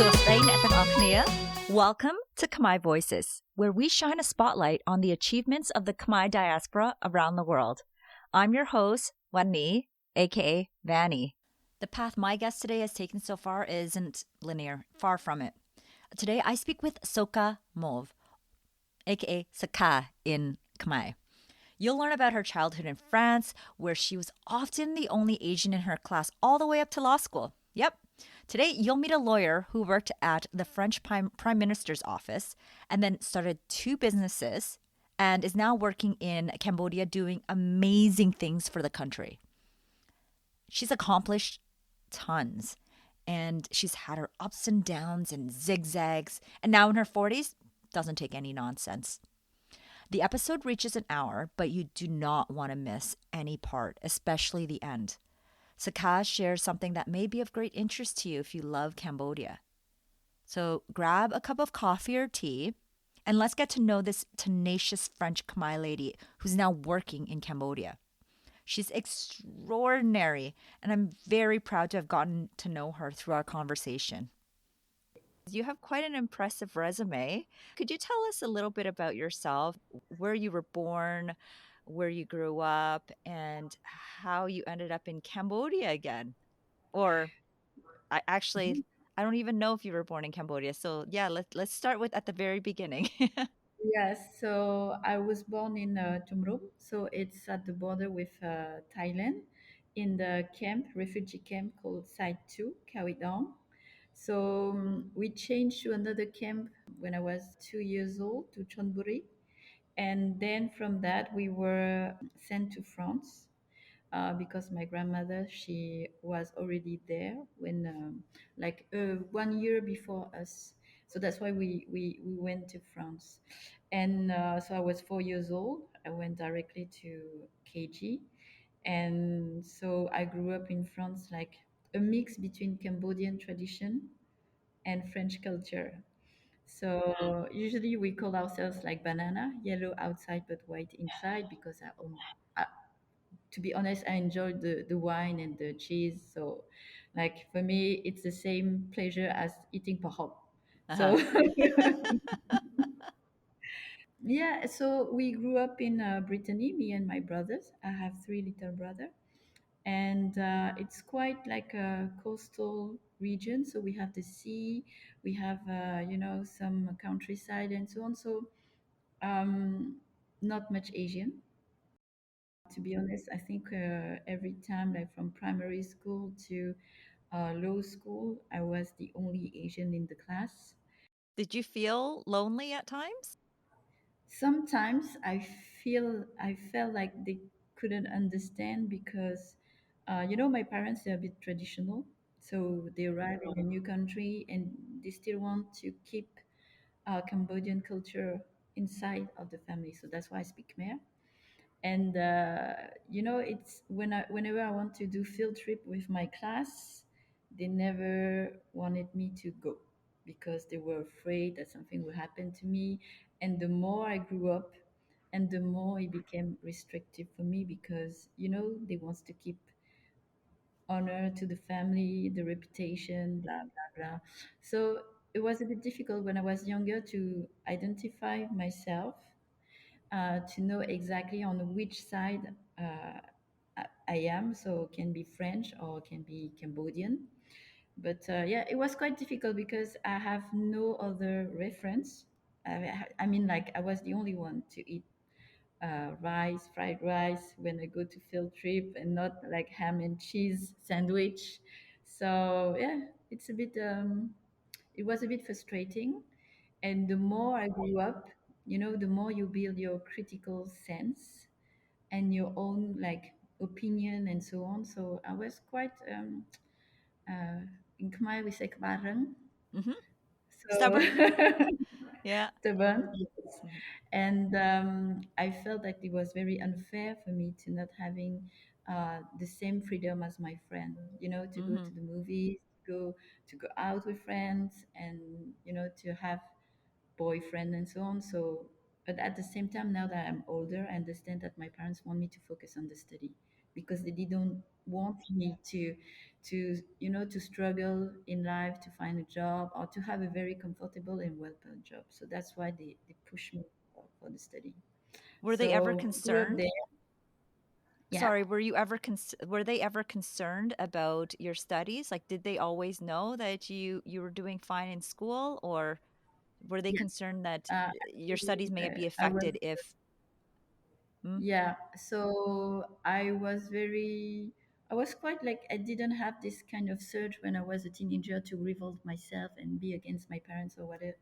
Swastayin at Aknia. Welcome to Khmer Voices, where we shine a spotlight on the achievements of the Khmer diaspora around the world. I'm your host, Wanni, aka Vanny. The path my guest today has taken so far isn't linear, far from it. Today I speak with Sokha Mov, aka Sokha in Khmer. You'll learn about her childhood in France, where she was often the only Asian in her class all the way up to law school. Yep. Today, you'll meet a lawyer who worked at the French Prime Minister's office and then started two businesses and is now working in Cambodia doing amazing things for the country. She's accomplished tons and she's had her ups and downs and zigzags, and now in her 40s, doesn't take any nonsense. The episode reaches an hour, but you do not want to miss any part, especially the end. Sokha shares something that may be of great interest to you if you love Cambodia. So grab a cup of coffee or tea, and let's get to know this tenacious French Khmer lady who's now working in Cambodia. She's extraordinary, and I'm very proud to have gotten to know her through our conversation. You have quite an impressive resume. Could you tell us a little bit about yourself, where you were born, where you grew up, and how you ended up in Cambodia again? Or I actually I don't even know if you were born in Cambodia. So yeah, let's start with at the very beginning. Yes, so I was born in Tumrum, so it's at the border with Thailand, in the camp, refugee camp called Site 2, Kawitong. So we changed to another camp when I was 2 years old to Chonburi, and then from that we were sent to France because my grandmother she was already there when like 1 year before us, so that's why we went to France. And so I was 4 years old. I went directly to KG, and so I grew up in France, like a mix between Cambodian tradition and French culture. So usually we call ourselves like banana, yellow outside but white inside, because I, to be honest, I enjoyed the wine and the cheese. So, like for me, it's the same pleasure as eating pahop. Uh-huh. So, yeah. So we grew up in Brittany, me and my brothers. I have three little brothers, and it's quite like a coastal region. So we have the sea, we have some countryside and so on. So um, not much Asian. To be honest, I think every time, like from primary school to law school, I was the only Asian in the class. Did you feel lonely at times? Sometimes I felt like they couldn't understand because, my parents are a bit traditional, so they arrive in a new country and they still want to keep Cambodian culture inside of the family. So that's why I speak Khmer. And it's whenever I want to do field trip with my class, they never wanted me to go because they were afraid that something would happen to me. And the more I grew up, and the more it became restrictive for me, because they want to keep honor to the family, the reputation, blah blah blah. So it was a bit difficult when I was younger to identify myself, to know exactly on which side I am. So can be French or can be Cambodian. But yeah, it was quite difficult because I have no other reference. I mean, like I was the only one to eat fried rice when I go to field trip, and not like ham and cheese sandwich. So yeah, it was a bit frustrating. And the more I grew up, the more you build your critical sense and your own like opinion and so on. So I was quite uh, in Khmer we say "kbarang." Mm-hmm. So Stubborn? Yeah. stubborn. Mhm. And I felt that it was very unfair for me to not having the same freedom as my friend. To go Mm-hmm. to the movies, to go out with friends, and to have boyfriend and so on. So, but at the same time, now that I'm older, I understand that my parents want me to focus on the study because they didn't want me to struggle in life to find a job or to have a very comfortable and well-paid job. So that's why they push me for the study. Were they ever So grew up concerned? there. Yeah. Sorry, were they ever concerned about your studies? Like, did they always know that you were doing fine in school, or were they Yes. concerned that your Actually, studies may be I was. affected if? Hmm? Yeah, so I was quite like, I didn't have this kind of surge when I was a teenager to revolt myself and be against my parents or whatever.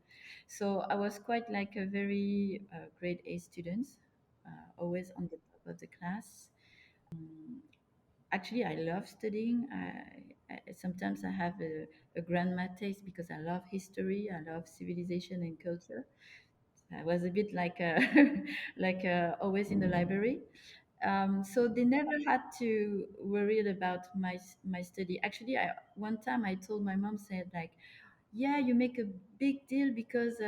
So I was quite like a very grade A student, always on the top of the class. Actually, I love studying. Sometimes I have a grandma taste because I love history, I love civilization and culture. I was a bit like like always in the library. So they never had to worry about my study. Actually, one time I told my mom, said like, yeah, you make a big deal because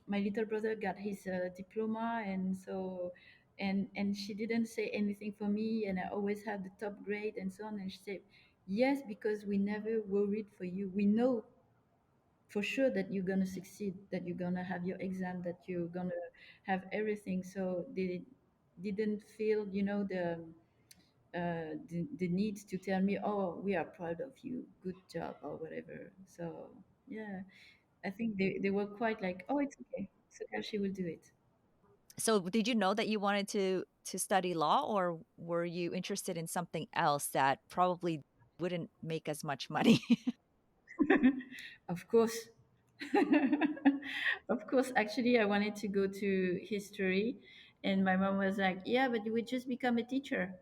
my little brother got his diploma, and so and she didn't say anything for me, and I always have the top grade and so on. And she said, yes, because we never worried for you. We know for sure that you're gonna succeed, that you're gonna have your exam, that you're gonna have everything. So they didn't feel, the need to tell me, oh, we are proud of you, good job or whatever. So yeah, I think they were quite like, oh, it's okay, it's okay, she will do it. So, did you know that you wanted to study law, or were you interested in something else that probably wouldn't make as much money? Of course. Of course, actually I wanted to go to history, and my mom was like, yeah, but you would just become a teacher.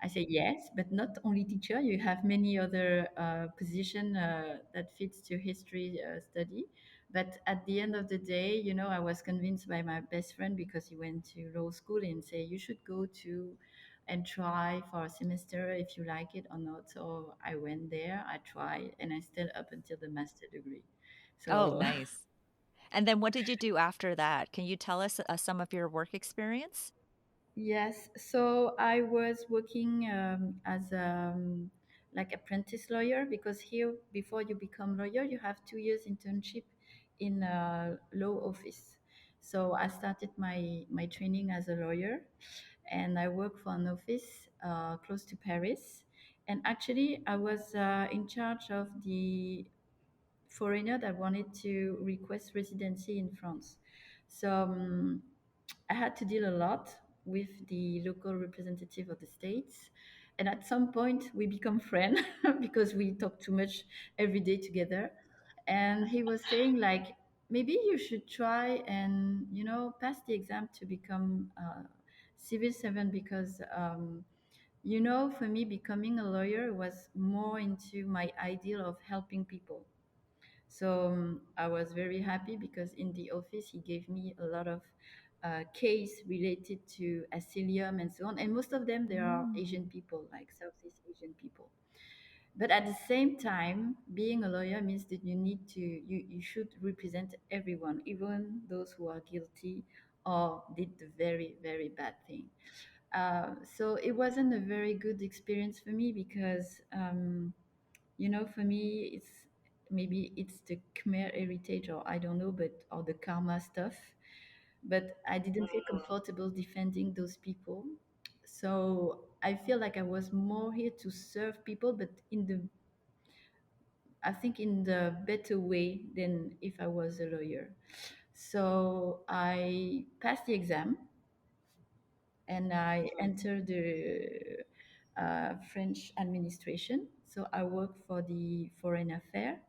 I said yes, but not only teacher. You have many other position that fits to history study. But at the end of the day, I was convinced by my best friend because he went to law school and say you should go to and try for a semester if you like it or not. So I went there, I tried, and I stayed up until the master degree. Oh, So nice. And then what did you do after that? Can you tell us some of your work experience? yes, so I was working as like apprentice lawyer, because here before you become lawyer you have 2 years internship in a law office. So I started my training as a lawyer, and I worked for an office close to Paris. And actually I was in charge of the foreigner that wanted to request residency in France. So I had to deal a lot with the local representative of the states. And at some point, we become friends because we talk too much every day together. And he was saying, like, maybe you should try and, pass the exam to become a civil servant, because, for me, becoming a lawyer was more into my ideal of helping people. So I was very happy because in the office he gave me a lot of case related to asylum and so on, and most of them they are Mm. Asian people, like Southeast Asian people. But at the same time, being a lawyer means that you should represent everyone, even those who are guilty or did the very very bad thing. So it wasn't a very good experience for me because. For me, maybe it's the Khmer heritage, or I don't know, but or the karma stuff. But I didn't feel comfortable defending those people. So I feel like I was more here to serve people, but I think in the better way than if I was a lawyer. So I passed the exam and I entered the French administration. So I worked for the foreign affair,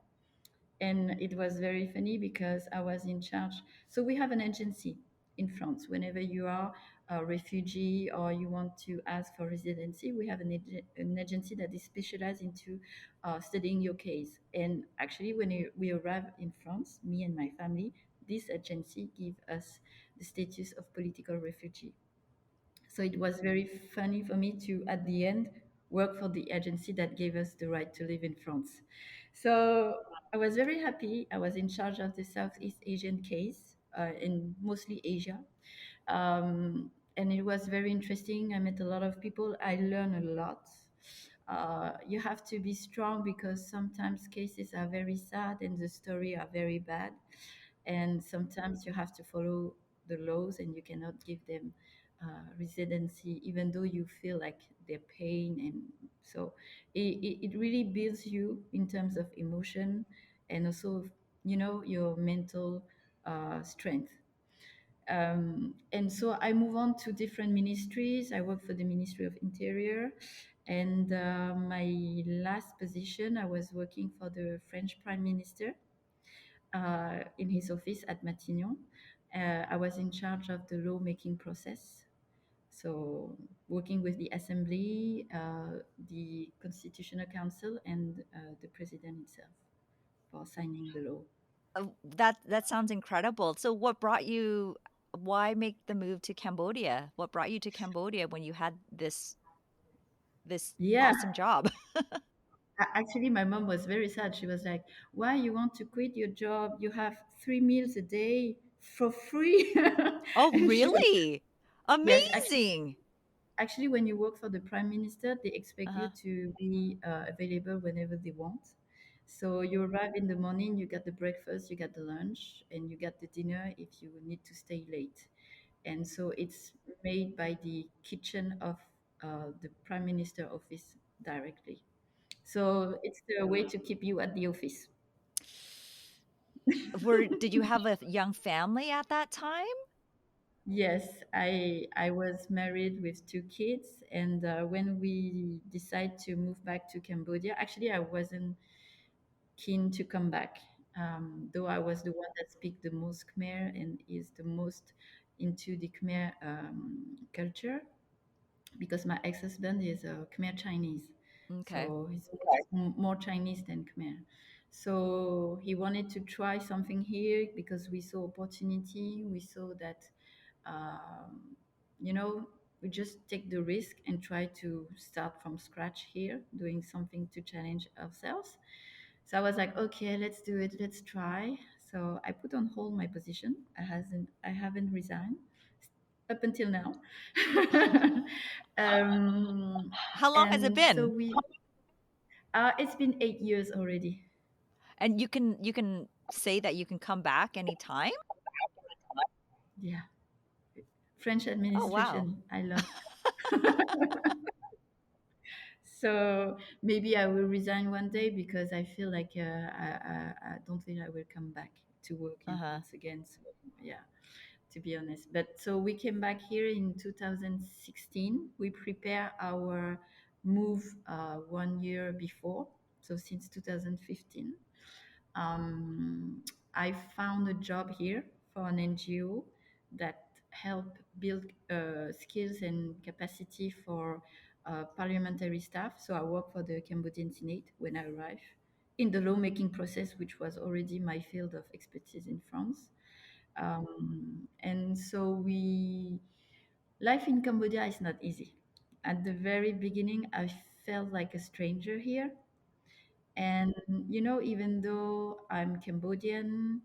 and it was very funny because I was in charge. So we have an agency in France. Whenever you are a refugee or you want to ask for residency, we have an agency that is specialized into studying your case. And actually, when we arrive in France, me and my family, this agency give us the status of political refugee. So it was very funny for me to, at the end, work for the agency that gave us the right to live in France. So I was very happy. I was in charge of the Southeast Asian case in mostly Asia. And it was very interesting. I met a lot of people. I learned a lot. you have to be strong because sometimes cases are very sad and the story are very bad, and sometimes you have to follow the laws and you cannot give them residency even though you feel like they're pain. And so it really builds you in terms of emotion and also, your mental strength. And so I move on to different ministries. I work for the Ministry of Interior, and my last position, I was working for the French Prime Minister in his office at Matignon. I was in charge of the lawmaking process, so working with the Assembly, the Constitutional Council, and the President himself for signing the law. That sounds incredible. So what brought you why make the move to Cambodia? What brought you to Cambodia when you had this Yeah, awesome job? actually, my mom was very sad. She was like, "Why you want to quit your job? You have 3 meals a day for free." Oh, And she was, really? yes, Amazing. actually, when you work for the prime minister, they expect you Uh-huh. to be available whenever they want. So you arrive in the morning, you get the breakfast, you get the lunch, and you get the dinner if you need to stay late. And so it's made by the kitchen of the prime minister office directly. So it's the way to keep you at the office. Did you have a young family at that time? Yes, I was married with 2 kids, and when we decided to move back to Cambodia, actually I wasn't keen to come back, though I was the one that speak the most Khmer and is the most into the Khmer culture, because my ex-husband is Khmer Chinese, Okay. so he's more Chinese than Khmer. So he wanted to try something here because we saw opportunity. We saw that, um, you know, we just take the risk and try to start from scratch here, doing something to challenge ourselves. So I was like, okay, let's do it. Let's try. So I put on hold my position. I haven't resigned up until now. um, How long has it and so been? it's been 8 years already. And you can say that you can come back anytime? Yeah, French Oh, wow. administration. I love. So maybe I will resign one day because I feel like I don't think I will come back to work in Uh-huh. once again. So yeah, to be honest. But so we came back here in 2016. We prepare our move 1 year before. So since 2015, um, I found a job here for an NGO that help build skills and capacity for parliamentary staff. So I work for the Cambodian Senate when I arrived in the lawmaking process, which was already my field of expertise in France. And so life in Cambodia is not easy. At the very beginning, I felt like a stranger here. And, even though I'm Cambodian,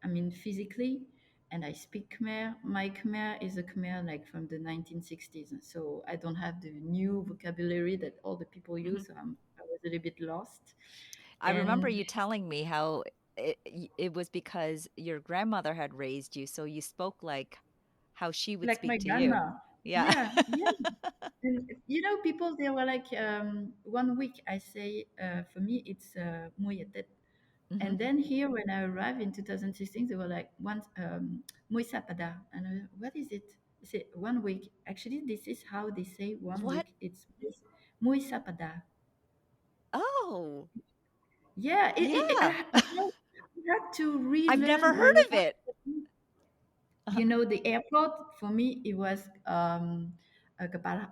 I mean, physically, and I speak Khmer, my Khmer is a Khmer like from the 1960s. So I don't have the new vocabulary that all the people Mhm. use. So I was a little bit lost. I remember And you telling me how it was because your grandmother had raised you, so you spoke like how she would like my speak to you. grandma, Yeah. yeah, yeah. And people, they were like, one week I say, for me, it's Muyetet. Hmm. And then here, when I arrived in 2016, they were like, once, Muy Sapada. And what is it? They say, 1 week. Actually, this is how they say one What? week. It's Muy Sapada. Oh, Yeah, yeah. I had to I've never relearn a heard of lot. it. Uh-huh. The airport, for me, it was Kapal,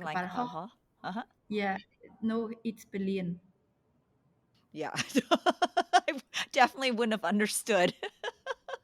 Like, Kapalho. uh-huh. Yeah, no, it's Pelian. Yeah. I definitely wouldn't have understood.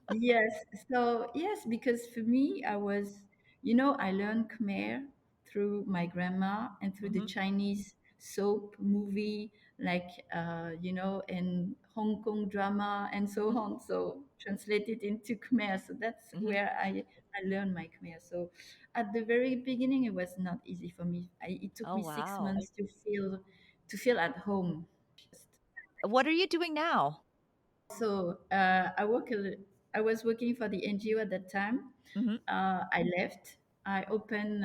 Yes. So yes, because for me, I learned Khmer through my grandma and through the Hmm. Chinese soap movie, like and Hong Kong drama and so on. So translate it into Khmer. So that's Hmm. where I learned my Khmer. So at the very beginning, it was not easy for me. It took Oh, me six wow. months to feel at home. What are you doing now? So I was working for the NGO at that time. Hmm. I left. I opened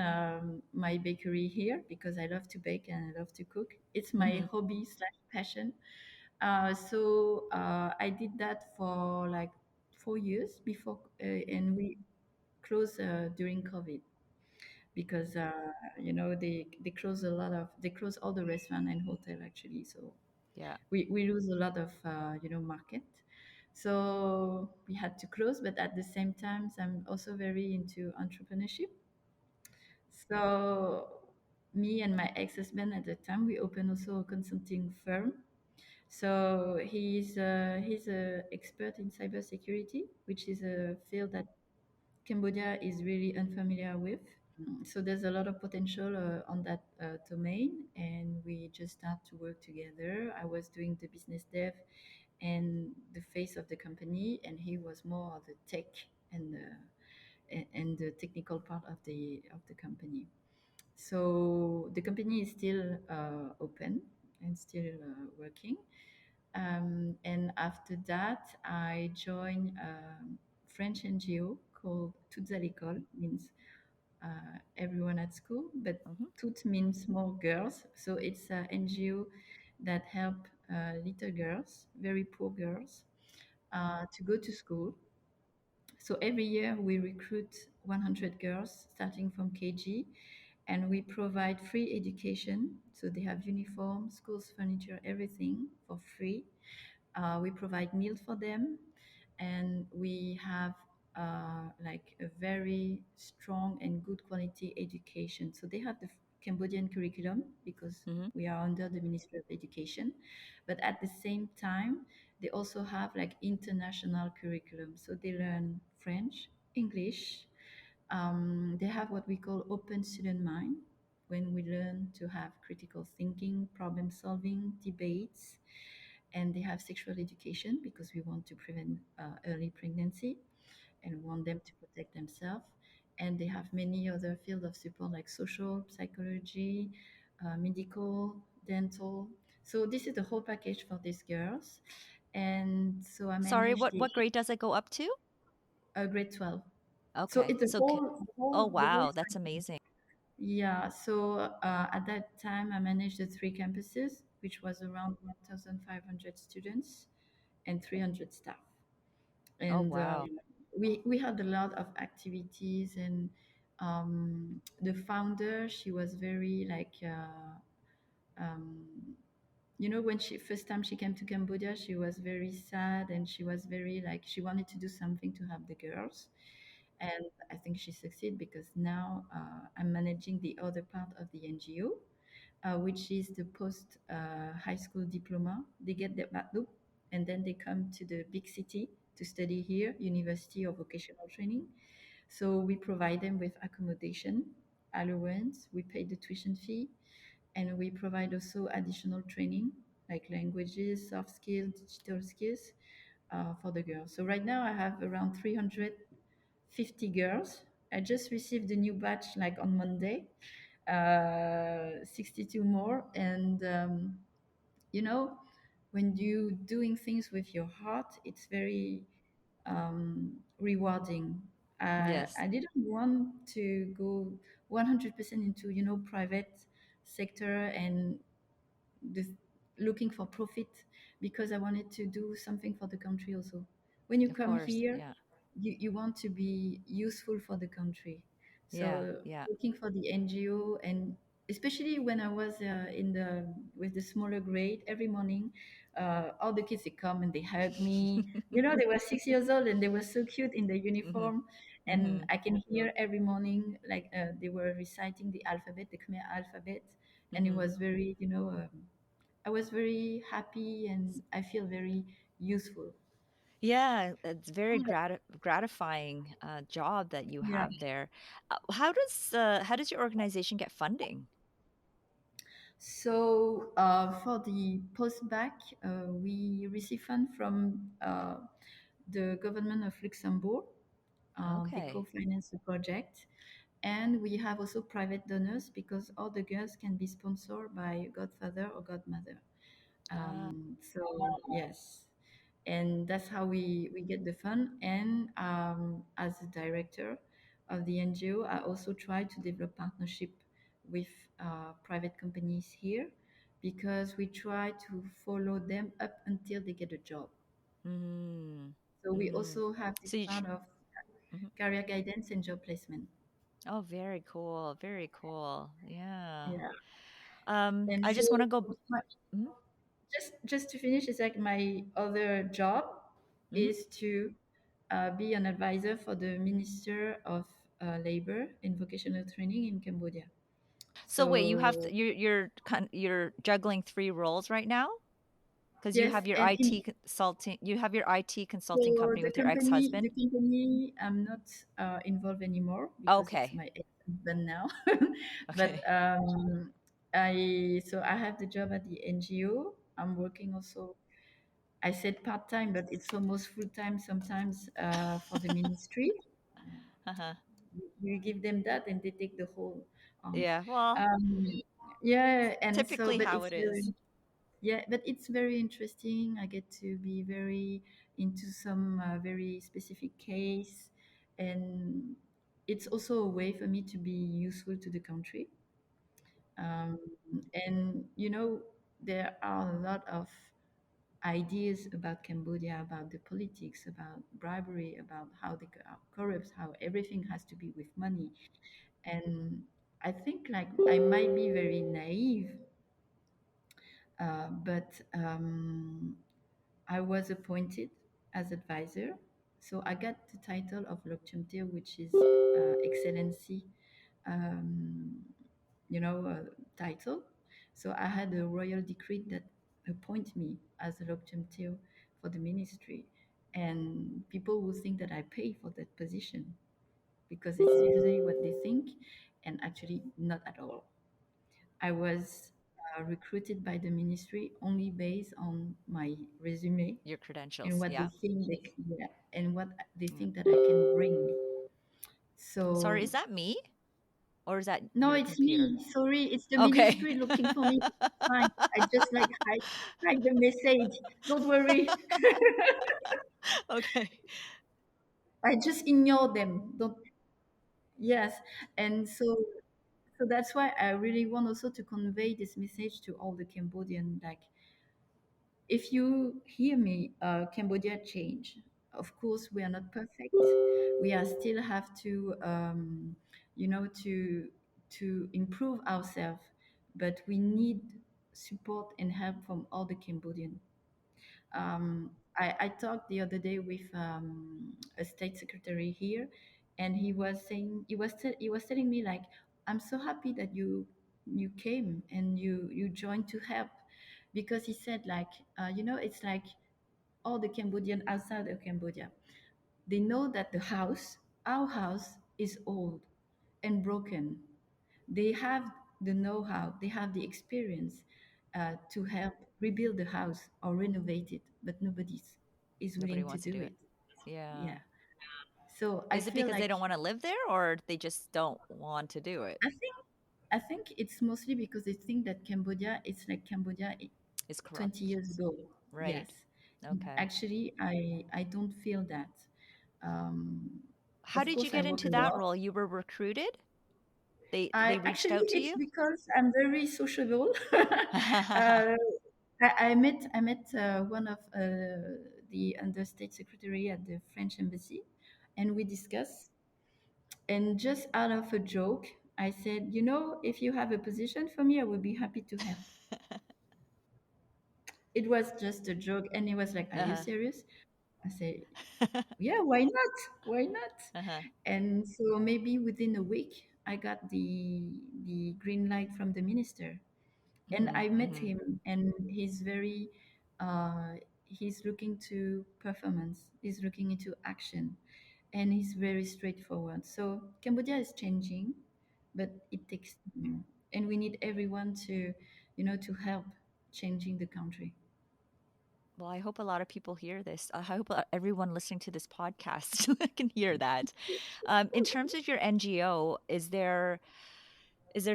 my bakery here because I love to bake and I love to cook. It's my Hmm. hobby slash passion. I did that for like 4 years before, and we closed during COVID because they close they close all the restaurant and hotel actually. So Yeah. we lose a lot of market. So we had to close, but at the same time, I'm also very into entrepreneurship. So me and my ex-husband at the time, we opened also a consulting firm. So he's a expert in cybersecurity, which is a field that Cambodia is really unfamiliar with. So there's a lot of potential on that domain, and we just start to work together. I was doing the business dev and the face of the company, and he was more of the tech and the technical part of the company. So the company is still open and still working. And after that, I joined a French NGO called Toutes à l'école, means everyone at school, but Hmm. Toutes means small girls. So it's an NGO that help little girls, very poor girls, to go to school. So every year we recruit 100 girls starting from KG, and we provide free education. So they have uniform, schools, furniture, everything for free. We provide meals for them, and we have like a very strong and good quality education. So they have the Cambodian curriculum because Hmm. we are under the Ministry of Education, but at the same time, they also have like international curriculum. So they learn French, English. They have what we call open student mind, when we learn to have critical thinking, problem solving, debates, and they have sexual education because we want to prevent early pregnancy and want them to protect themselves. And they have many other fields of support like social, psychology, medical, dental. So this is the whole package for these girls. And so I Sorry, manage the what grade does it go up to? grade 12. So Okay. it's the So, oh, whole wow, that's cycle. amazing. Yeah, so at that time, I managed the three campuses, which was around 1,500 students and 300 staff. Oh, And wow. we had a lot of activities. And the founder, she was very like, um, when she first time she came to Cambodia, she was very sad and she was very like she wanted to do something to help the girls. And I think she succeeded because now I'm managing the other part of the NGO, which is the post high school diploma. They get their loop and then they come to the big city to study here, university or vocational training. So we provide them with accommodation, allowance, we pay the tuition fee, and we provide also additional training like languages, soft skills, digital skills for the girls. So right now I have around 350 girls. I just received a new batch like on Monday, 62 more. And you know, when you doing things with your heart, it's very rewarding. Yes, I didn't want to go 100% into private sector and the, looking for profit, because I wanted to do something for the country also. When you of come course. here, Yeah. you want to be useful for the country. Yeah. So Yeah. looking for the NGO, and especially when I was in the with the smaller grade, every morning, all the kids they come and they hug me. They were 6 years old and they were so cute in the Hmm. uniform, and Hmm. I can hear every morning like they were reciting the alphabet, the Khmer alphabet, and it Hmm. was very, I was very happy and I feel very useful. Yeah, it's very gratifying job that you Yeah. have there. How does your organization get funding? So for the post-bac, we receive fund from the government of Luxembourg. They Okay. co-finance the project. And we have also private donors because all the girls can be sponsored by godfather or godmother. Ah. So yes, and that's how we get the fund. And as a director of the NGO, I also try to develop partnership with private companies here because we try to follow them up until they get a job. Mm. So we Mm. also have this So part of mhm. career guidance and job placement. Oh, very cool. Very cool. Yeah. Yeah. And I so just want to go. my, Mhm. just to finish, it's like my other job Mhm. is to be an advisor for the Minister of Labor in vocational training in Cambodia. So wait, you have So you're juggling three roles right now because you yes, have your and in IT consulting. You have your IT consulting so company with your ex-husband. the company, I'm not involved anymore because it's Okay. my ex-husband now. But Okay. I have the job at the NGO. I'm working also. I said part time, but it's almost full time sometimes for the ministry. Uh-huh. You give them that and they take the whole on. Yeah. Well, Um, yeah, and so, typically but how it's it very, is. yeah, but it's very interesting. I get to be very into some very specific case, and it's also a way for me to be useful to the country. Um, and there are a lot of ideas about Cambodia, about the politics, about bribery, about how they are corrupt, how everything has to be with money. And I think like I might be very naive, but I was appointed as advisor. So I got the title of Lokchumtir, which is Excellency, um, title. So I had a royal decree that appoint me as a Lokchumtir for the ministry. And people will think that I pay for that position because it's usually what they think, and actually not at all. I was recruited by the ministry only based on my resume Your and credentials. what Yeah. they think yeah, and what they Mm. think that I can bring. Sorry, So is that me or is that no, your it's computer? me. Sorry, it's the Okay. ministry looking for me. Fine. I just like hide the message. Don't worry. Okay. I just ignore them. Don't. Yes, and so that's why I really want also to convey this message to all the Cambodian, like if you hear me, Cambodia change. Of course, we are not perfect. We are still have to, to improve ourselves. But we need support and help from all the Cambodian. I talked the other day with a state secretary here, and he was telling me like, I'm so happy that you came and you joined to help, because he said like, it's like all the Cambodian outside of Cambodia, they know that our house, is old and broken. They have the know-how, they have the experience to help rebuild the house or renovate it, but is Nobody willing to wants to do do it. it. Yeah. Yeah. So I Is it feel because they like don't want to live there or they just don't want to do it? I think I think it's mostly because they think that Cambodia is like Cambodia It's 20 corrupt. years ago. Yes. Right. Okay. Actually, I don't feel that. Um, How of did you course, I get work into a that lot. role? You were recruited? They I reached actually, out to it's you? because I'm very sociable. uh, I met one of the understate secretary at the French embassy, and we discussed. And just out of a joke, I said, if you have a position for me, I would be happy to help. It was just a joke, and he was like, "Are you Uh-huh. serious?" I said, "Yeah, why not? Why not?" Uh-huh. And so maybe within a week, I got the green light from the minister, and Mm-hmm. I met Mm-hmm. him, and he's looking to performance, he's looking into action, and he's very straightforward. So Cambodia is changing, but it takes time, and we need everyone to help changing the country. Well, I hope a lot of people hear this. I hope everyone listening to this podcast can hear that. In terms of your NGO, is there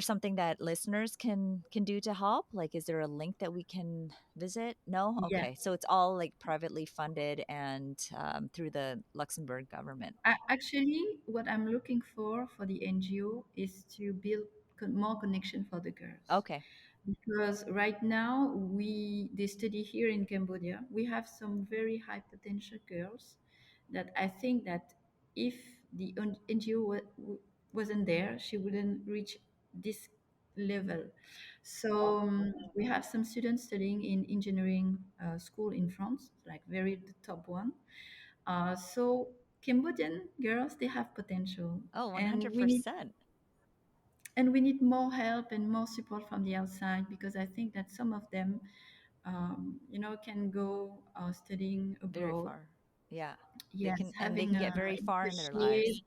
something that listeners can do to help? Like, is there a link that we can visit? No, Yeah. okay. So it's all like privately funded and through the Luxembourg government. Actually, what I'm looking for the NGO is to build more connection for the girls. Okay, Because right now they study here in Cambodia. We have some very high potential girls that I think that if the NGO wasn't there, she wouldn't reach this level. So we have some students studying in engineering school in France, like very the top one. So Cambodian girls, they have potential, oh, and we need 100%. more help and more support from the outside, because I think that some of them, can go studying Very abroad. far. Yeah, they Yes, can, and they having can get very far in their internship. lives.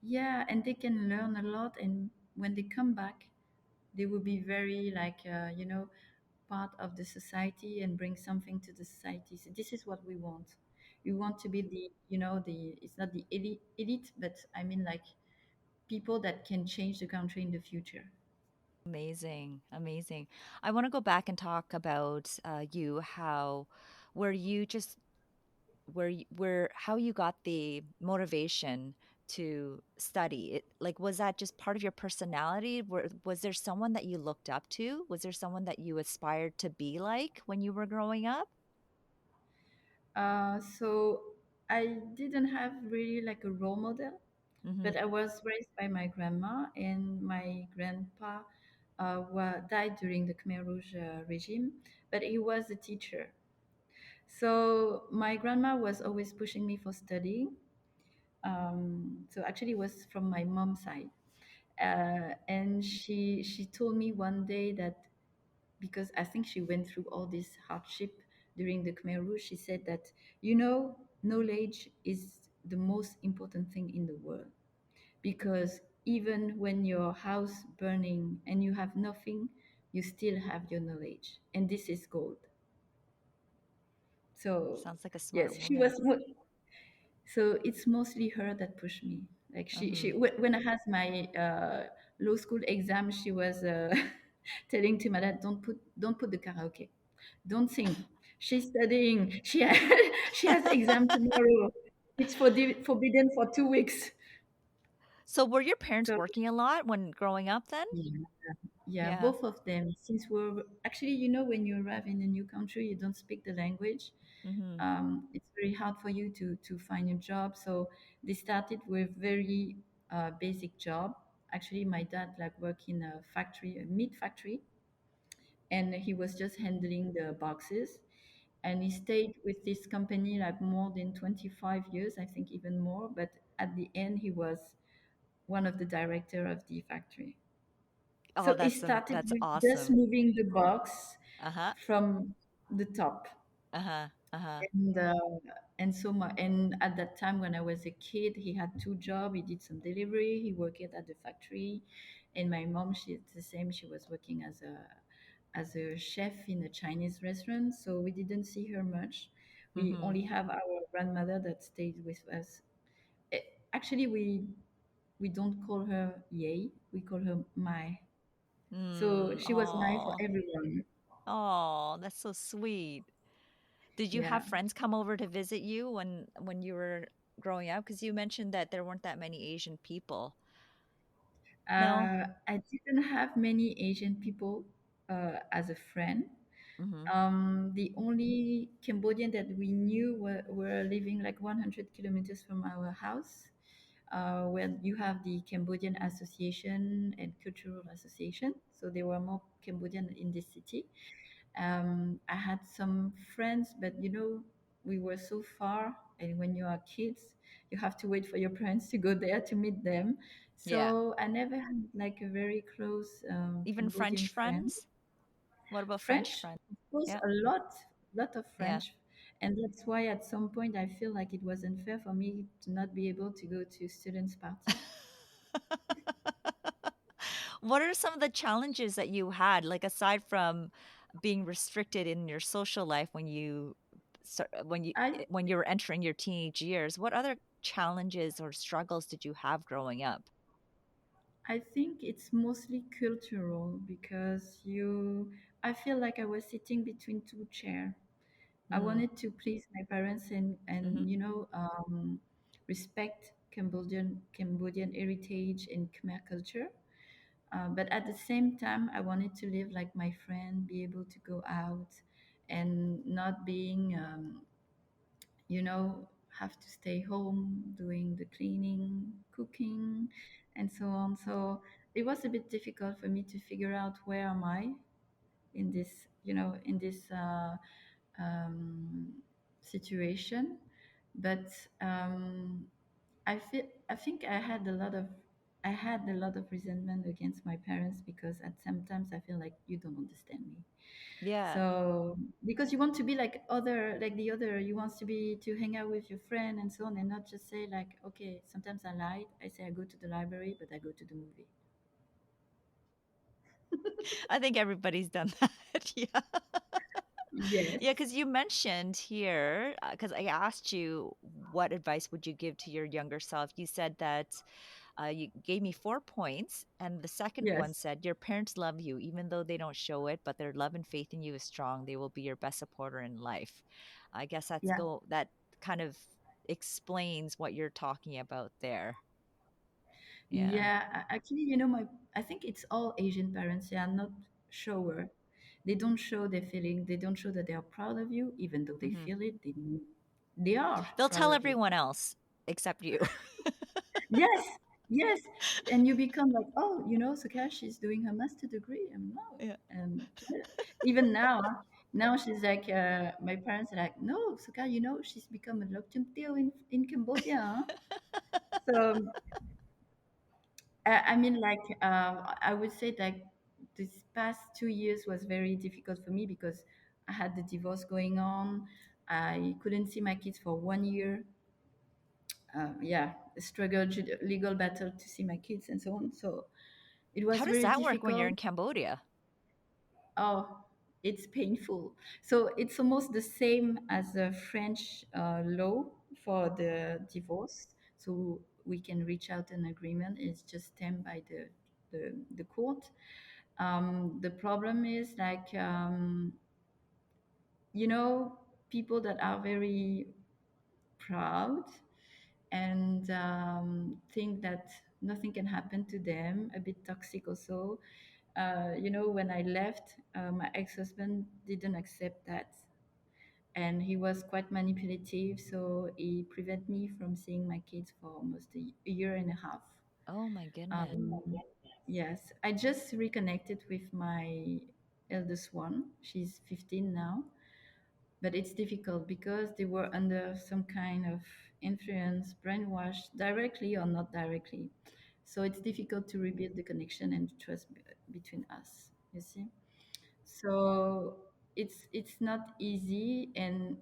Yeah, and they can learn a lot. And when they come back, they will be very like part of the society and bring something to the society. So this is what we want. We want to be the it's not the elite, but I mean like people that can change the country in the future. Amazing, amazing. I want to go back and talk about you, how where you just where how you got the motivation to study. Like, was that just part of your personality? Was there someone that you looked up to? Was there someone that you aspired to be like when you were growing up? So I didn't have really like a role model, Mm-hmm. but I was raised by my grandma, and my grandpa died during the Khmer Rouge regime, but he was a teacher. So my grandma was always pushing me for studying. So actually, it was from my mom's side, and she told me one day that, because I think she went through all this hardship during the Khmer Rouge, she said that, knowledge is the most important thing in the world, because even when your house burning and you have nothing, you still have your knowledge, and this is gold. So Sounds like a yes, smart she woman. was. So it's mostly her that pushed me. Like Mm-hmm. when I had my law school exam, she was telling to my dad, don't put the karaoke, don't sing. She's studying. She has exam tomorrow. It's forbidden for 2 weeks. So were your parents So working a lot when growing up then? yeah, yeah, Yeah. both of them. Since we're actually, when you arrive in a new country, you don't speak the language. Mm-hmm. It's very hard for you to find a job. So they started with very basic job. Actually, my dad like worked in a factory, a meat factory, and he was just handling the boxes. And he stayed with this company like more than 25 years, I think even more. But at the end, he was one of the director of the factory. Oh, So he started that's with just awesome. moving the box Uh-huh. from the top. Uh-huh. Uh-huh. And at that time when I was a kid, he had two jobs. He did some delivery, he worked at the factory, and my mom, she's the same. She was working as a chef in a Chinese restaurant, so we didn't see her much. We Mm-hmm. only have our grandmother that stayed with us. Eh, Actually, we don't call her Yay, we call her Mai. So Mm. she was Mai for Oh. everyone. Oh, that's so sweet. Did you Yeah. have friends come over to visit you when you were growing up? Because you mentioned that there weren't that many Asian people. No? I didn't have many Asian people as a friend. Mm-hmm. The only Cambodian that we knew were living like 100 kilometers from our house, where you have the Cambodian Association and Cultural Association. So there were more Cambodian in this city. I had some friends, but we were so far, and when you are kids, you have to wait for your parents to go there to meet them. Yeah. So I never had like a very close Even Cambodian French friend. friends? What about French French, friends? of course, Yeah. a lot of Yeah. French, and that's why at some point I feel like it was unfair for me to not be able to go to students' party. What are some of the challenges that you had, like aside from being restricted in your social life when you I when you were entering your teenage years, what other challenges or struggles did you have growing up? I think it's mostly cultural because I feel like I was sitting between two chairs. I Mm, wanted to please my parents hmm. and respect Cambodian heritage and Khmer culture. But at the same time, I wanted to live like my friend, be able to go out and not being, have to stay home doing the cleaning, cooking, and so on. So it was a bit difficult for me to figure out where am I in this, in this um, situation. But um, I think I had a lot of resentment against my parents because at sometimes I feel like you don't understand me. Yeah. So because you want to be like the other, you want to be to hang out with your friend and so on, and not just say like, okay, sometimes I lied. I say I go to the library, but I go to the movie. I think everybody's done that. Yeah. Yes. Yeah, because you mentioned here, because I asked you what advice would you give to your younger self. You said that you gave me 4 points, and the second one Yes. said, your parents love you, even though they don't show it, but their love and faith in you is strong. They will be your best supporter in life. I guess Yeah. that kind of explains what you're talking about there. Yeah. Yeah. Actually, I think it's all Asian parents. They are not shower. They don't show their feeling. They don't show that they are proud of you, even though they Hmm. feel it. They are They'll proud tell of you. everyone else except you. Yes, yes. And you become like, oh, Sokha, she's doing her master degree. And no. Yeah. And even now she's like, my parents are like, no, Sokha, she's become a lok tail in Cambodia. Huh?" So, I mean, like, I would say like this past 2 years was very difficult for me because I had the divorce going on. I couldn't see my kids for 1 year. Yeah, struggle, legal battle to see my kids and so on. So it How was does very that work when you're difficult. in Cambodia? Oh, it's painful. So it's almost the same as the French law for the divorce. So we can reach out an agreement. It's just stamped by the court. The problem is like, you know, people that are very proud and think that nothing can happen to them, a bit toxic also. When I left, my ex-husband didn't accept that, and he was quite manipulative. So he prevented me from seeing my kids for almost a year and a half. Oh my goodness. Um, yes, I just reconnected with my eldest one. She's 15 now, but it's difficult because they were under some kind of influence, brainwashed, directly or not directly. So it's difficult to rebuild the connection and the trust between us. You see, so it's not easy, and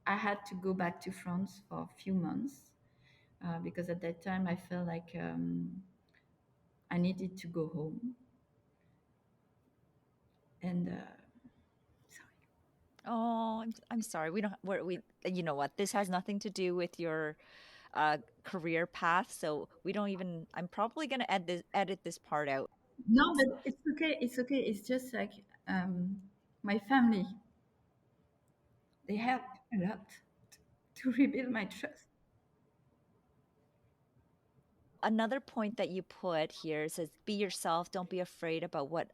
I had to go back to France for a few months because at that time I felt like I needed to go home, and sorry. Oh, I'm sorry. We don't we you know what? This has nothing to do with your career path, so we don't even I'm probably going to edit this part out. No, but it's okay. It's okay. It's just like um, my family. They helped a lot to rebuild my trust. Another point that you put here says be yourself, don't be afraid about what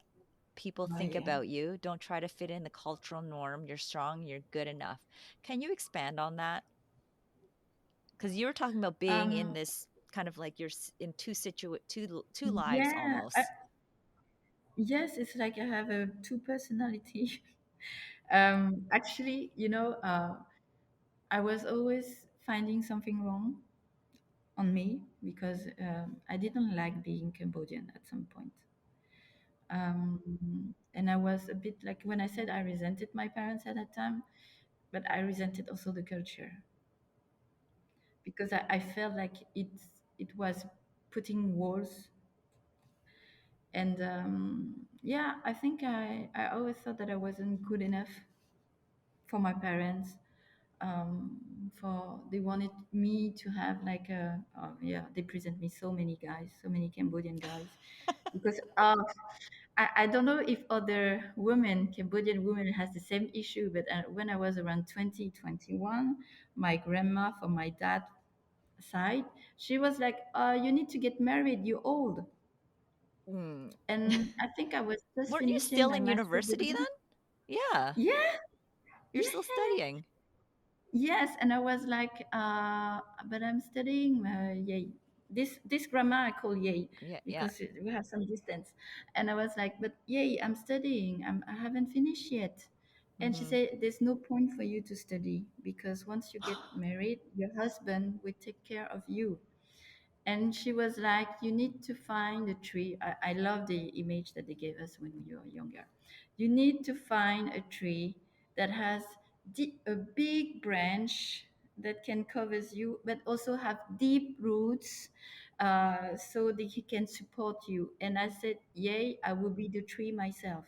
people Oh think yeah. about you. Don't try to fit in the cultural norm. You're strong, you're good enough. Can you expand on that? Because you were talking about being in Um, this kind of like in two lives yeah. almost. Yes, it's like I have a two personality. Actually, I was always finding something wrong on me because I didn't like being Cambodian at some point. And I was a bit like when I said I resented my parents at that time, but I resented also the culture because I felt like it was putting walls And yeah, I think I always thought that I wasn't good enough for my parents. um, for they wanted me to have like a yeah, they present me so many guys, so many Cambodian guys, because I don't know if other women, Cambodian women, has the same issue, but when I was around 2021, my grandma from my dad side, she was like, you need to get married, you're old. Mm. And I think I was just Weren't you finishing still my in master's university degree. then? Yeah, Yeah, you're yeah. still studying. Yes, and I was like, but I'm studying yay. This grammar I call yay Yeah, yeah. because we have some distance. And I was like, but yay, I'm studying. I haven't finished yet. And she Mm-hmm. said, there's no point for you to study because once you get married, your husband will take care of you. And she was like, you need to find a tree. I love the image that they gave us when we were younger. You need to find a tree that has a big branch that can covers you, but also have deep roots, so that he can support you. And I said, yay, I will be the tree myself.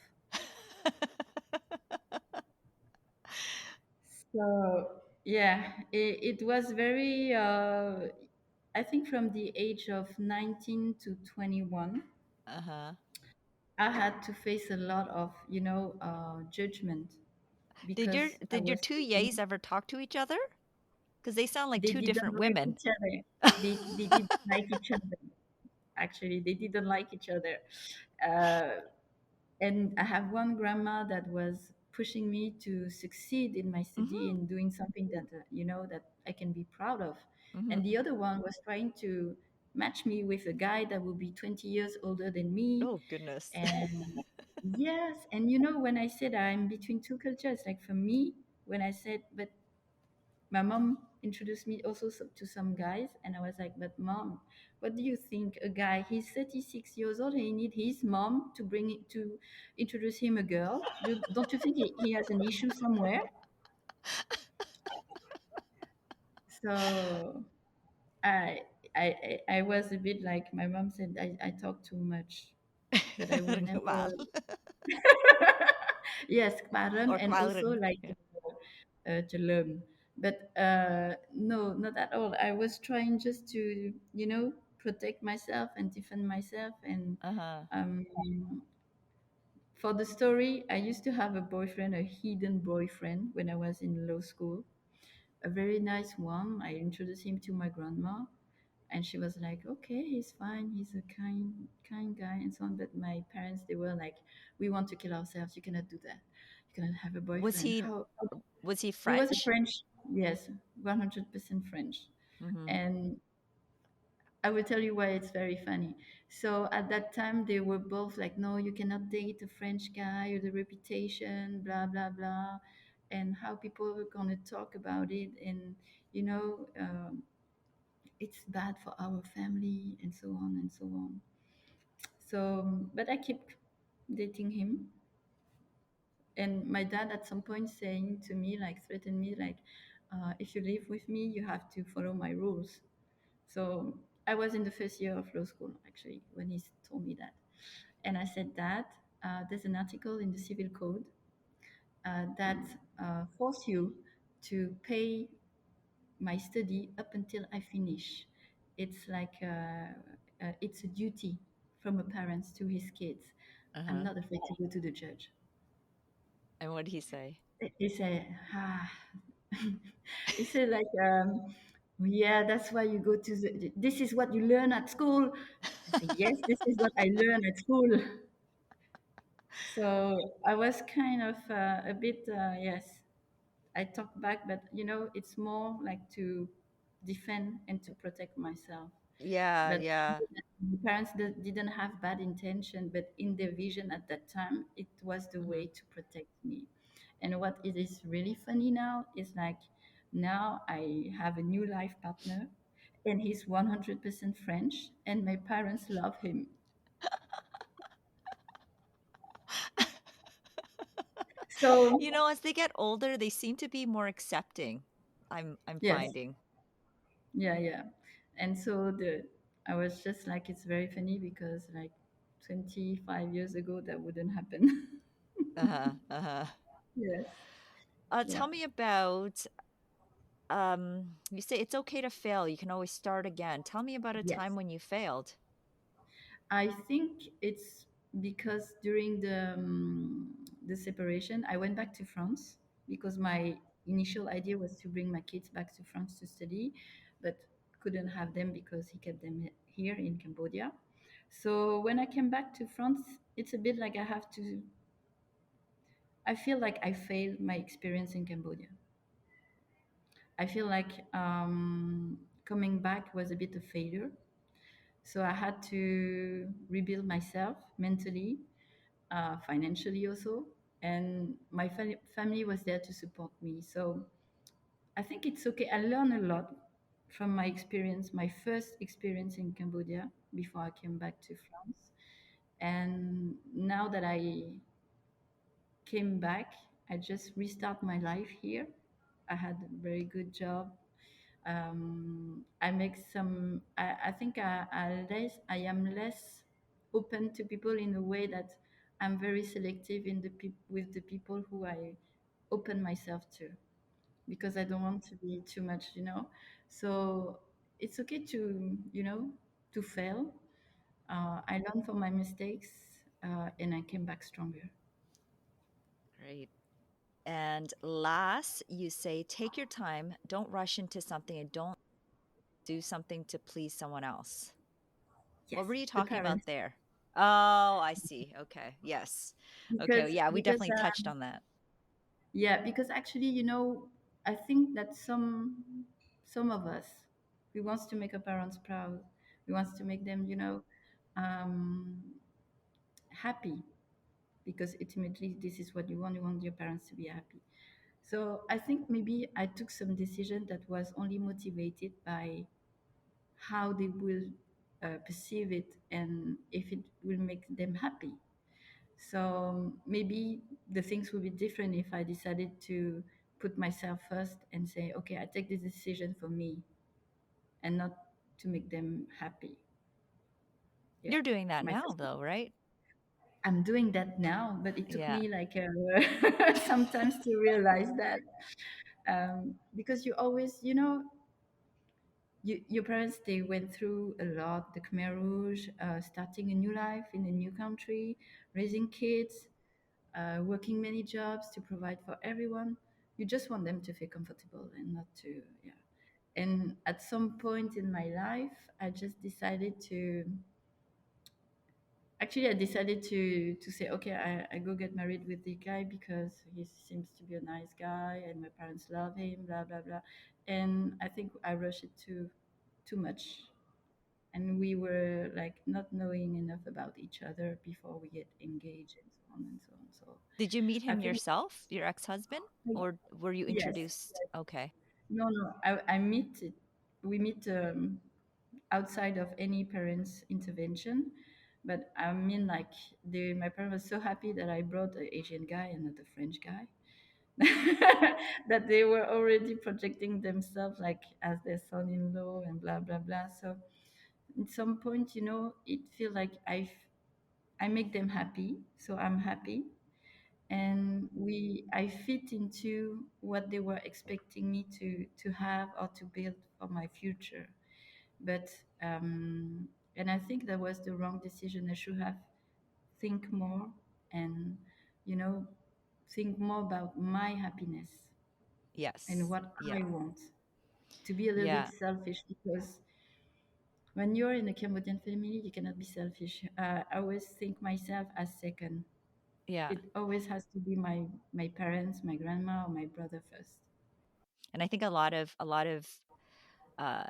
So yeah, it was very, I think from the age of 19 to 21, Uh-huh. I had to face a lot of, judgment Did your because I did your was two yays speaking. ever talk to each other? Because they sound like They two didn't different like women. each other. They didn't like each other. Actually, they didn't like each other. Uh, and I have one grandma that was pushing me to succeed in my study Mm-hmm. and doing something that that I can be proud of, Mm-hmm. and the other one was trying to match me with a guy that would be 20 years older than me. Oh goodness. And yes, and when I said I'm between two cultures, like for me, when I said, but my mom introduced me also to some guys, and I was like, but mom, what do you think? A guy, he's 36 years old, and he need his mom to bring it to introduce him a girl. Don't you think he has an issue somewhere? So I, I was a bit like my mom said, I talk too much, but I will Mal. never. Yes, Karen, Or and also Kmarin. like Yeah. to learn. But no, not at all. I was trying just to, protect myself and defend myself. And Uh-huh. um, for the story, I used to have a boyfriend, a hidden boyfriend, when I was in law school. A very nice one. I introduced him to my grandma, and she was like, okay, he's fine, he's a kind guy and so on. But my parents, they were like, we want to kill ourselves, you cannot do that, you cannot have a Was boyfriend. he How was he he was a French? French, yes, 100% French. Mm-hmm. And I will tell you why it's very funny. So at that time they were both like, no, you cannot date a French guy, or the reputation, blah blah blah, and how people are gonna talk about it. And you know um, it's bad for our family and so on and so on. So, but I keep dating him. And my dad at some point saying to me, like threatened me, like, if you live with me, you have to follow my rules. So I was in the first year of law school actually when he told me that. And I said, Dad, there's an article in the civil code that force you to pay my study up until I finish. It's like it's a duty from a parent to his kids. I'm Uh-huh. not afraid to go to the judge. And what did he say? He said, ah, he said like, yeah, that's why you go to this is what you learn at school. I said, yes, this is what I learned at school. So I was kind of a bit, yes, I talk back, but it's more like to defend and to protect myself. Yeah, But yeah. the parents didn't have bad intention, but in their vision at that time, it was the Mm-hmm. way to protect me. And what it is really funny now is like, now I have a new life partner, and he's 100% French, and my parents love him. So As they get older, they seem to be more accepting. I'm yes, finding. yeah, yeah. And so I was just like, it's very funny because like 25 years ago, that wouldn't happen. Uh-huh. Uh-huh. Yes. Yeah. Tell me about you say it's okay to fail. You can always start again. Tell me about a time Yes. when you failed. I think it's because during the separation, I went back to France because my initial idea was to bring my kids back to France to study, but couldn't have them because he kept them here in Cambodia. So when I came back to France, it's a bit like I feel like I failed my experience in Cambodia. I feel like coming back was a bit of failure. So I had to rebuild myself mentally, financially also, and my family was there to support me. So I think it's okay. I learned a lot from my experience, my first experience in Cambodia before I came back to France. And now that I came back, I just restart my life here. I had a very good job. I make some. I think I am less open to people in a way that I'm very selective in with the people who I open myself to because I don't want to be too much, you know. So it's okay to to fail. I learn from my mistakes, and I came back stronger. Great. And last, you say take your time, don't rush into something and don't do something to please someone else. Yes, What were you the talking about parents. there? Oh, I see. Okay. Yes. Okay. Well, yeah, we Because definitely touched on that. yeah, because actually, I think that some of us, we wants to make our parents proud. We wants to make them, um, happy because ultimately this is what you want. You want your parents to be happy. So I think maybe I took some decision that was only motivated by how they will perceive it and if it will make them happy. So maybe the things will be different if I decided to put myself first and say, okay, I take this decision for me and not to make them happy. Yeah, You're doing that my now, first. though, right? I'm doing that now, but it took Yeah. me like sometimes to realize that because you always, your parents they went through a lot, the Khmer Rouge, starting a new life in a new country, raising kids, working many jobs to provide for everyone. You just want them to feel comfortable and not to, yeah. And at some point in my life, I just decided to, actually, I decided to say, okay, I go get married with the guy because he seems to be a nice guy and my parents love him, blah, blah, blah. And I think I rushed it too much. And we were like not knowing enough about each other before we get engaged and so on and so on. So Did you meet I him think, yourself, your ex-husband, or were you yes. introduced? Okay. No, no. We meet outside of any parents' intervention. But I mean, like, my parents were so happy that I brought an Asian guy and not a French guy, that they were already projecting themselves like as their son-in-law and blah blah blah. So at some point, it feels like I make them happy, so I'm happy, and I fit into what they were expecting me to have or to build for my future. But and I think that was the wrong decision. I should have think more and you know think more about my happiness and Yes. what Yeah. I want. To be a little bit Yeah. selfish because when you're in a Cambodian family, you cannot be selfish. I always think myself as second. Yeah. It always has to be my parents, my grandma, or my brother first. And I think a lot of uh,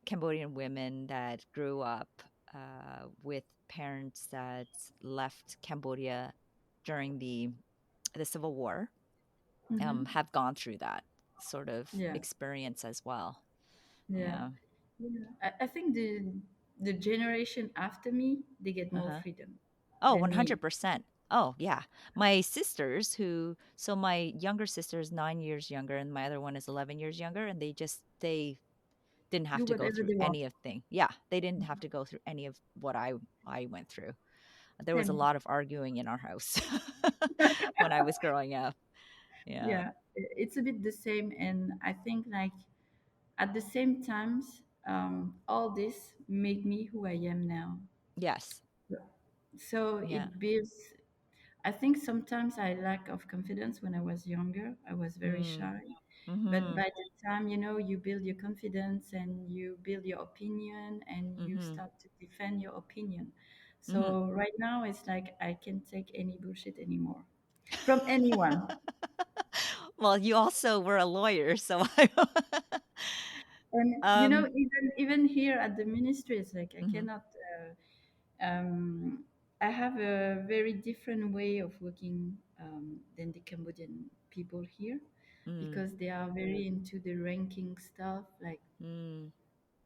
Cambodian women that grew up with parents that left Cambodia during the Civil War Mm-hmm. have gone through that sort of Yeah, experience as well. yeah, Yeah. yeah. I think the generation after me they get more Uh-huh. freedom Oh, than me. 100%. Oh, yeah. My sisters so my younger sister is 9 years younger and my other one is 11 years younger. And they didn't have Do to go whatever through they want. any of thing. Yeah. They didn't have to go through any of what I went through. There was a Same. lot of arguing in our house when I was growing up. Yeah. Yeah, it's a bit the same, and I think like at the same times, all this made me who I am now. Yes. So Yeah. it builds. I think sometimes I lack of confidence when I was younger. I was very Mm. shy. But Mm-hmm. by the time, you build your confidence and you build your opinion and you Mm-hmm. start to defend your opinion. Mm-hmm. So right now it's like I can't take any bullshit anymore from anyone. Well, you also were a lawyer, so And um even here at the ministry, it's like I mhm, cannot. I have a very different way of working than the Cambodian people here, mm, because they are very into the ranking stuff, like mm,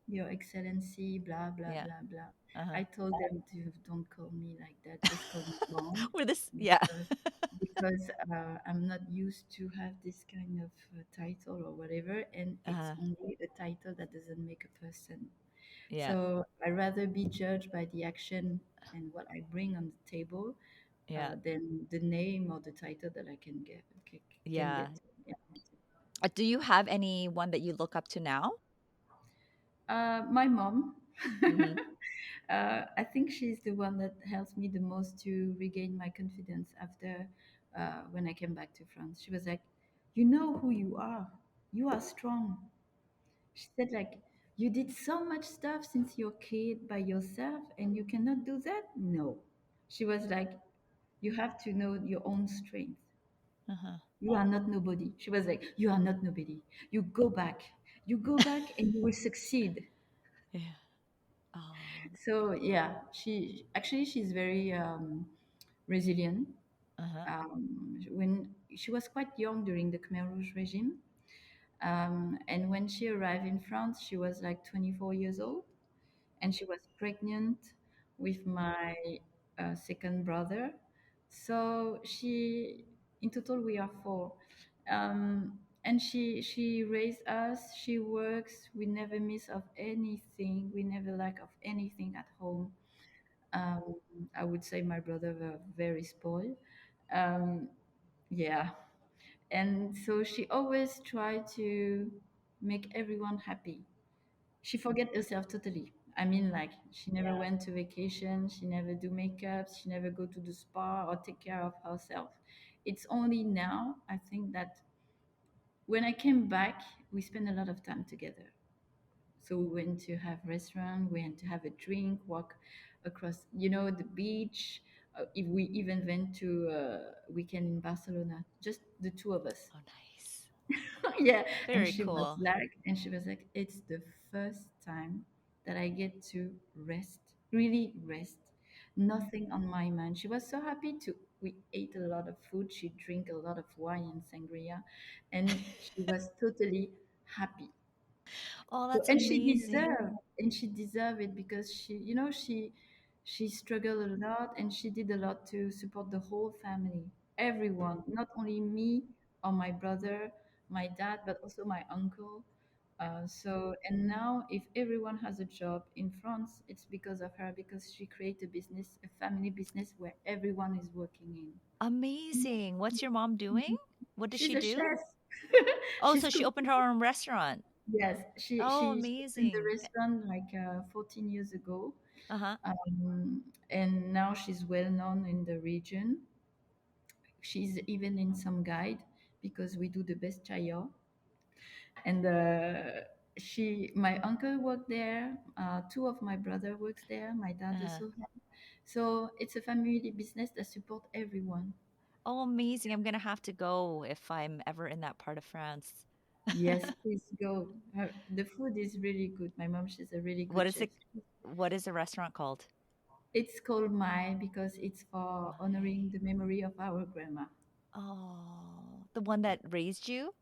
Your Excellency, blah blah yeah. blah blah. Uh-huh. I told them to don't call me like that. Just call me mom, With this, yeah. because I'm not used to have this kind of title or whatever, and it's Uh-huh. only a title that doesn't make a person. Yeah. So I rather be judged by the action and what I bring on the table, Yeah. than the name or the title that I can Yeah. get. Yeah. Do you have anyone that you look up to now? My mom. Mm-hmm. I think she's the one that helps me the most to regain my confidence after when I came back to France. She was like, "You know who you are. You are strong." She said, like, "You did so much stuff since you're a kid by yourself, and you cannot do that." No, she was like, "You have to know your own strength. Uh-huh. You are not nobody." She was like, "You are not nobody. You go back. You go back, and you will succeed." Yeah. Oh. So yeah, she's very resilient. Uh-huh. When she was quite young during the Khmer Rouge regime, and when she arrived in France, she was like 24 years old, and she was pregnant with my second brother. So in total, we are four. And she raised us. She works. We never miss of anything. We never lack of anything at home. Um, I would say my brother were very spoiled. Um, yeah, and so she always tried to make everyone happy. She forget herself totally. I mean, like she never went to vacation. She never do makeup. She never go to the spa or take care of herself. It's only now I think that when I came back, we spent a lot of time together. So we went to have restaurant, we went to have a drink, walk across, the beach. If we even went to a weekend in Barcelona, just the two of us. Oh, nice. Yeah, and Very cool. she was like, it's the first time that I get to rest, really rest, nothing on my mind. She was so happy to. We ate a lot of food. She drank a lot of wine and sangria, and she was totally happy. Oh, So, that's amazing. and she deserved it, because she struggled a lot, and she did a lot to support the whole family, everyone, not only me or my brother, my dad, but also my uncle. And now, if everyone has a job in France, it's because of her, because she created a business, a family business where everyone is working in. Amazing. What's your mom doing? What does She's she a do? chef. Oh, She's so she opened cooking. her own restaurant. Yes, Oh, she opened the amazing. restaurant like 14 years ago, Uh-huh. and now she's well known in the region. She's even in some guide, because we do the best chayo. And my uncle worked there. Two of my brother works there. My dad Uh-huh. also. So it's a family business that support everyone. Oh, amazing. I'm gonna have to go if I'm ever in that part of France. Yes, please go. The food is really good. My mom, she's a really What good is chef. it? What is the restaurant called? It's called Mai because it's for My. honoring the memory of our grandma. Oh, the one that raised you?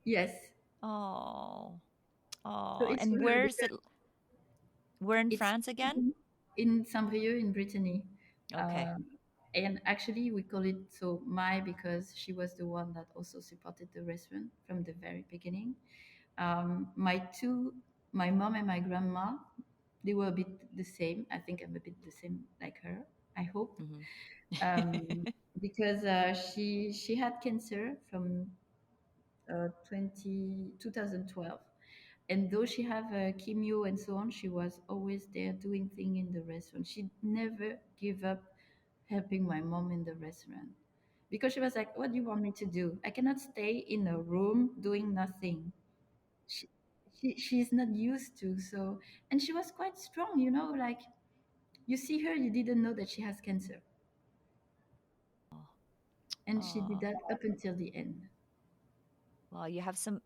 Yes. Oh. So Oh. it's And good where's it? because We're in it's France again? in Saint-Brieuc in Brittany. Okay. Um, and actually, we call it so Mai because she was the one that also supported the restaurant from the very beginning. My mom and my grandma, they were a bit the same. I think I'm a bit the same like her. I hope, Hmm. um, because she had cancer from 2012. And though she have chemo and so on, she was always there doing things in the restaurant. She never gave up helping my mom in the restaurant because she was like, "What do you want me to do? I cannot stay in a room doing nothing." She, she's not used to so, and she was quite strong, you know. Like you see her, you didn't know that she has cancer, and she did Oh, that up until the end. well, you have some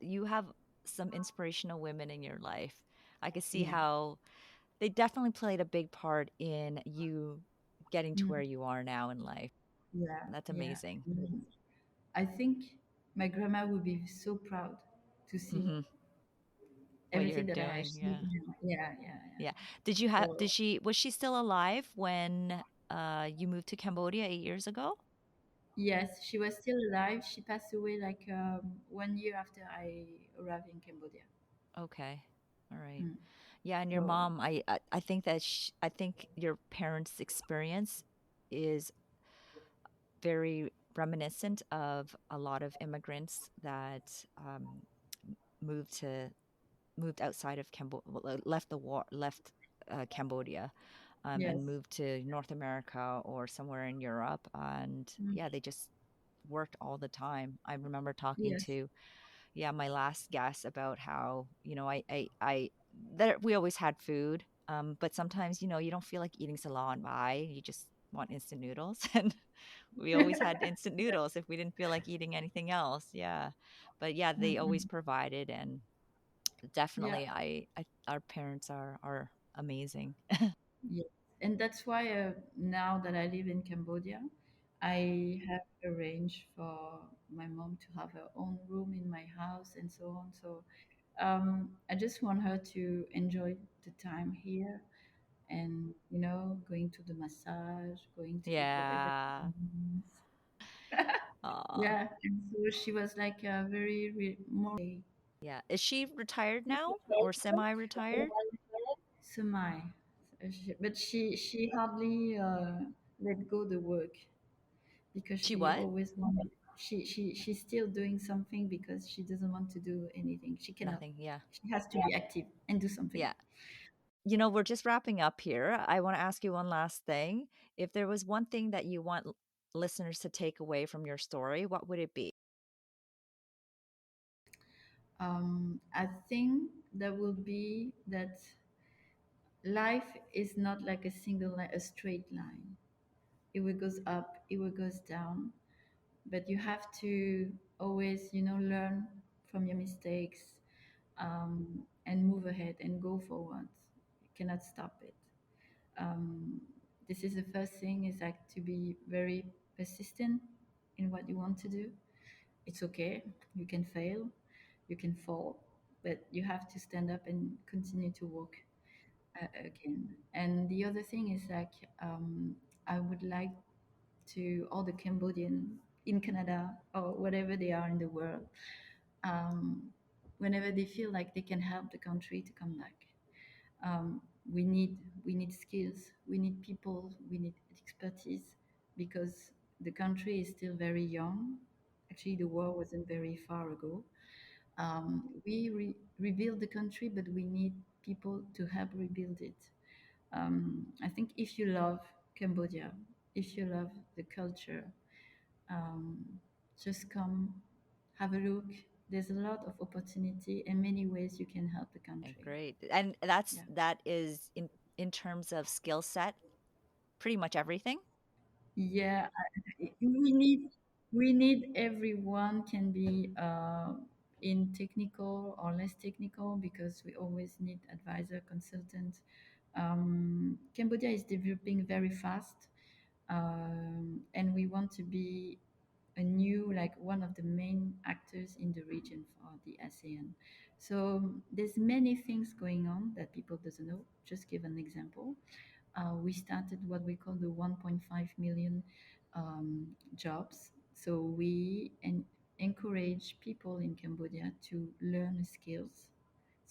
inspirational women in your life. I could see Yeah. how they definitely played a big part in you getting to where Mm. you are now in life. Yeah. That's Yeah. amazing. Mm. I think my grandma would be so proud to see Hmm. What you're everything that I doing, achieved yeah. now. Yeah, yeah, yeah. Yeah. Did So she, was she still alive when you moved to Cambodia 8 years ago? yes, she was still alive. She passed away like 1 year after I arrived in Cambodia. Okay. All right. Mm. Yeah, and your So mom, I think that I think your parents' experience is very reminiscent of a lot of immigrants that moved to moved outside of Cambodia, left the war, left Cambodia, yes. and moved to North America or somewhere in Europe, and Mm. yeah, they just worked all the time. I remember talking Yes. to, yeah, my last guest about how, I that we always had food, but sometimes, you don't feel like eating salon bai, you just want instant noodles, and we always had instant noodles if we didn't feel like eating anything else. Yeah, but yeah, they always Mm-mm. provided, and Yeah. definitely, our parents are amazing. Yes. And that's why now that I live in Cambodia, I have arranged for my mom to have her own room in my house and so on. So I just want her to enjoy the time here and, going to the massage, going to whatever. Yeah. Aw. Yeah. And so she was like very more Yeah. Is she retired now or semi-retired? semi. But she hardly let go the work because She she what? always wanted. She's still doing something because she doesn't want to do anything. She cannot. Nothing. Yeah. She has to be active and do something. Yeah. We're just wrapping up here. I want to ask you one last thing. If there was one thing that you want listeners to take away from your story, what would it be? I think that will be that life is not like a single line, a straight line. It will goes up, it will goes down, but you have to always, learn from your mistakes, and move ahead and go forward. You cannot stop it. Um, this is the first thing is like to be very persistent in what you want to do. It's okay. You can fail, you can fall, but you have to stand up and continue to walk again. And the other thing is like I would like to all the Cambodian in Canada or whatever they are in the world, um, whenever they feel like they can help the country to come back. Um, we need we need skills, we need people, we need expertise because the country is still very young. Actually, the war wasn't very far ago. We rebuild the country, but we need people to help rebuild it. I think if you love Cambodia, if you love the culture, um, just come, have a look. There's a lot of opportunity and many ways you can help the Okay, country. great. And Yeah. that is in terms of skill set, pretty much everything. Yeah, we need everyone can be in technical or less technical because we always need advisor, consultant. Cambodia is developing very fast, and we want to be a new like one of the main actors in the region for the ASEAN. So there's many things going on that people doesn't know. Just give an example. We started what we call the 1.5 million jobs. So we encourage people in Cambodia to learn skills.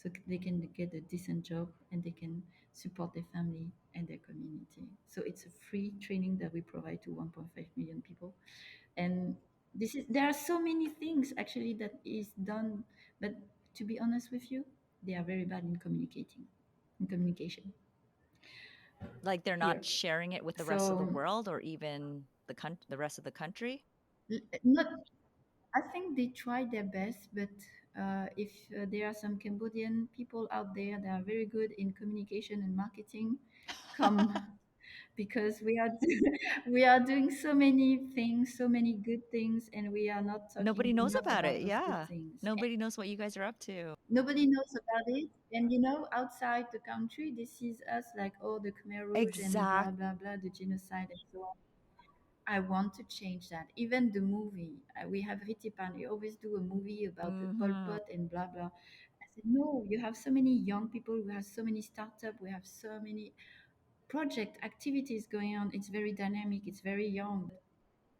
so they can get a decent job and they can support their family and their community. So it's a free training that we provide to 1.5 million people. And this is there are so many things actually that is done, but to be honest with you, they are very bad in communication Like they're here. not sharing it with the rest of the So world or even the rest of the country. not, I think they try their best, but if there are some Cambodian people out there that are very good in communication and marketing, come, because we are we are doing so many things, so many good things, and we are not talking Nobody knows enough about it. about those good Yeah. things. Nobody knows what you guys are up to. Nobody knows about it. And you know, outside the country, they see us like, oh, the Khmer Rouge and Exact. blah, blah, blah, the genocide and so on. I want to change that. Even the movie, we have Ritipan, we always do a movie about the Pol Mm-hmm. Pot and blah, blah. I said, no, you have so many young people, we have so many startups, we have so many project activities going on. It's very dynamic, it's very young,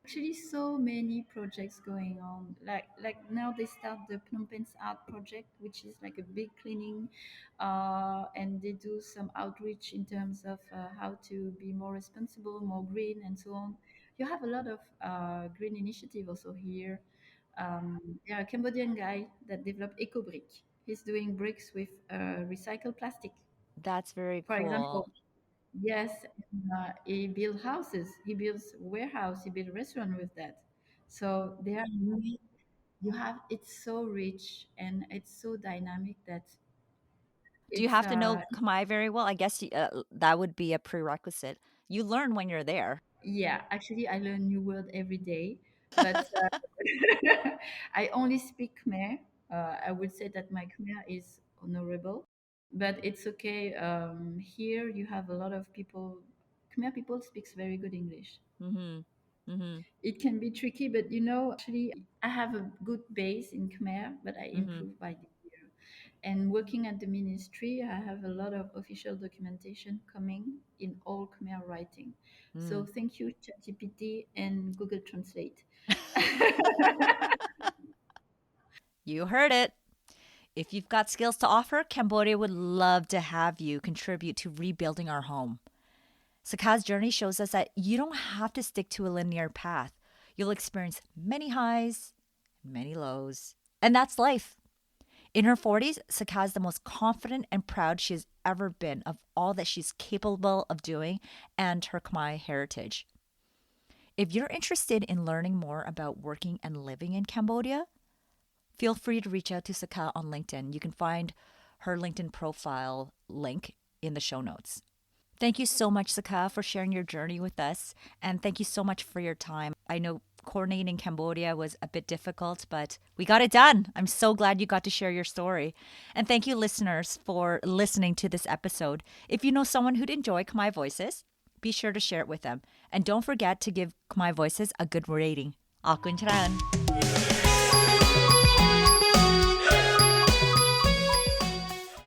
actually so many projects going on, like now they start the Phnom Penh's art project, which is like a big cleaning, and they do some outreach in terms of how to be more responsible, more green and so on. You have a lot of green initiative also here. There are a Cambodian guy that developed ecobrick. He's doing bricks with recycled plastic, That's very for cool. example. Yes, and, he built houses, he builds warehouse, he built restaurant with that. So they are really, you have, it's so rich and it's so dynamic that Do you it's have to know Khmer very well? I guess that would be a prerequisite. You learn when you're there. yeah, actually I learn new word every day, but I only speak Khmer. I would say that my Khmer is honorable, but it's okay. Here you have a lot of people, Khmer people speaks very good English. Mm-hmm. Mm-hmm. It can be tricky, but you know, actually, I have a good base in Khmer, but I Mm-hmm. improve by the year. And working at the ministry, I have a lot of official documentation coming in all Khmer writing. So Mm. thank you, ChatGPT and Google Translate. You heard it. If you've got skills to offer, Cambodia would love to have you contribute to rebuilding our home. Sakha's journey shows us that you don't have to stick to a linear path. You'll experience many highs, many lows, and that's life. In her 40s, Sakha is the most confident and proud she has ever been of all that she's capable of doing and her Khmer heritage. If you're interested in learning more about working and living in Cambodia, feel free to reach out to Sakha on LinkedIn. You can find her LinkedIn profile link in the show notes. Thank you so much, Sakha, for sharing your journey with us. And thank you so much for your time. I know coordinating Cambodia was a bit difficult, but we got it done. I'm so glad you got to share your story. And thank you, listeners, for listening to this episode. If you know someone who'd enjoy Khmer Voices, be sure to share it with them. And don't forget to give Khmer Voices a good rating. Akun charan.